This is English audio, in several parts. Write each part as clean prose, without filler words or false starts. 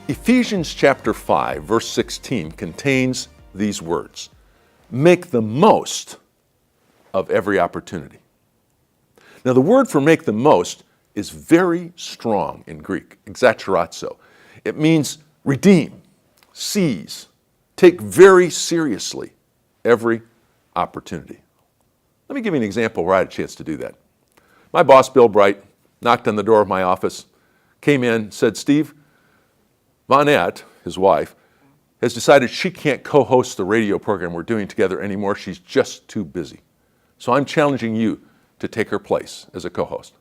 Ephesians chapter 5, verse 16 contains these words: make the most of every opportunity. Now, the word for make the most is very strong in Greek, exageratio. It means redeem, seize, take very seriously every opportunity. Let me give you an example where I had a chance to do that. My boss, Bill Bright, knocked on the door of my office, came in, said, Steve, Vonette, his wife, has decided she can't co-host the radio program we're doing together anymore. She's just too busy. So I'm challenging you to take her place as a co-host.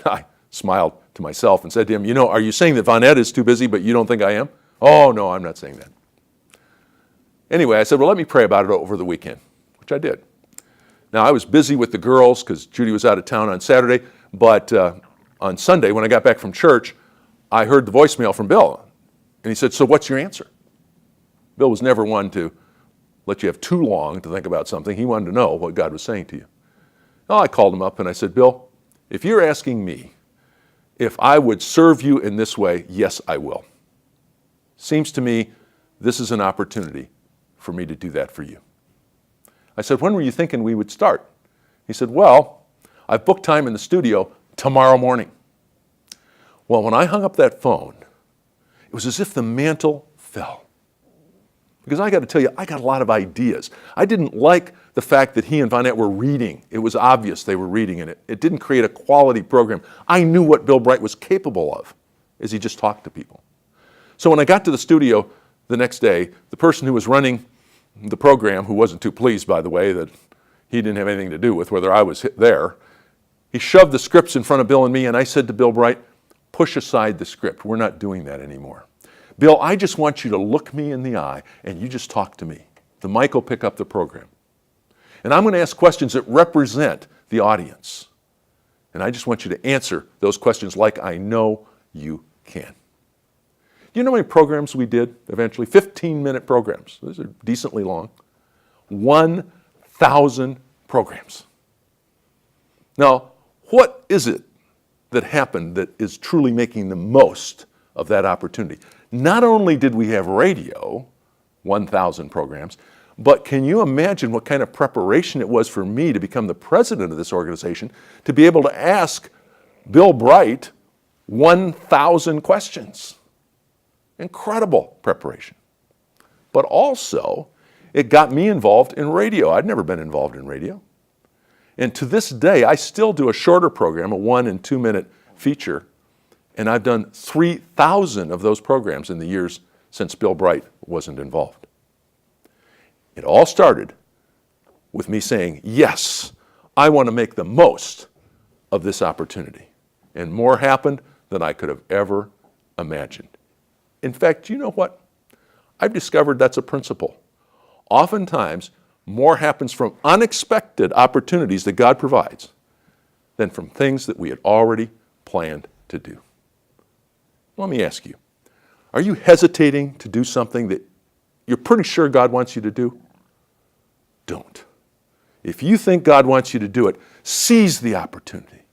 I smiled to myself and said to him, are you saying that Vonette is too busy, but you don't think I am? Oh, no, I'm not saying that. Anyway, I said, well, let me pray about it over the weekend, which I did. Now, I was busy with the girls because Judy was out of town on Saturday, but on Sunday, when I got back from church, I heard the voicemail from Bill. And he said, so what's your answer? Bill was never one to let you have too long to think about something. He wanted to know what God was saying to you. Well, I called him up and I said, Bill, if you're asking me if I would serve you in this way, yes, I will. Seems to me this is an opportunity for me to do that for you. I said, when were you thinking we would start? He said, well, I've booked time in the studio tomorrow morning. Well, when I hung up that phone, it was as if the mantle fell. Because I got to tell you, I got a lot of ideas. I didn't like the fact that he and Vonette were reading. It was obvious they were reading, and it didn't create a quality program. I knew what Bill Bright was capable of as he just talked to people. So when I got to the studio the next day, the person who was running the program, who wasn't too pleased, by the way, that he didn't have anything to do with whether I was there, he shoved the scripts in front of Bill and me, and I said to Bill Bright, push aside the script. We're not doing that anymore. Bill, I just want you to look me in the eye, and you just talk to me. The mic will pick up the program. And I'm going to ask questions that represent the audience. And I just want you to answer those questions like I know you can. Do you know how many programs we did eventually? 15-minute programs. Those are decently long. 1,000 programs. Now, what is it that happened that is truly making the most of that opportunity? Not only did we have radio, 1,000 programs, but can you imagine what kind of preparation it was for me to become the president of this organization, to be able to ask Bill Bright 1,000 questions? Incredible preparation. But also, it got me involved in radio. I'd never been involved in radio. And to this day, I still do a shorter program, a 1 and 2 minute feature, and I've done 3,000 of those programs in the years since Bill Bright wasn't involved. It all started with me saying, yes, I want to make the most of this opportunity. And more happened than I could have ever imagined. In fact, you know what? I've discovered that's a principle. Oftentimes, more happens from unexpected opportunities that God provides than from things that we had already planned to do. Let me ask you, are you hesitating to do something that you're pretty sure God wants you to do? Don't. If you think God wants you to do it, seize the opportunity.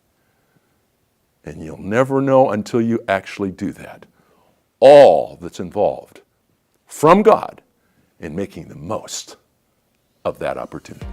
And you'll never know until you actually do that all that's involved from God in making the most of that opportunity.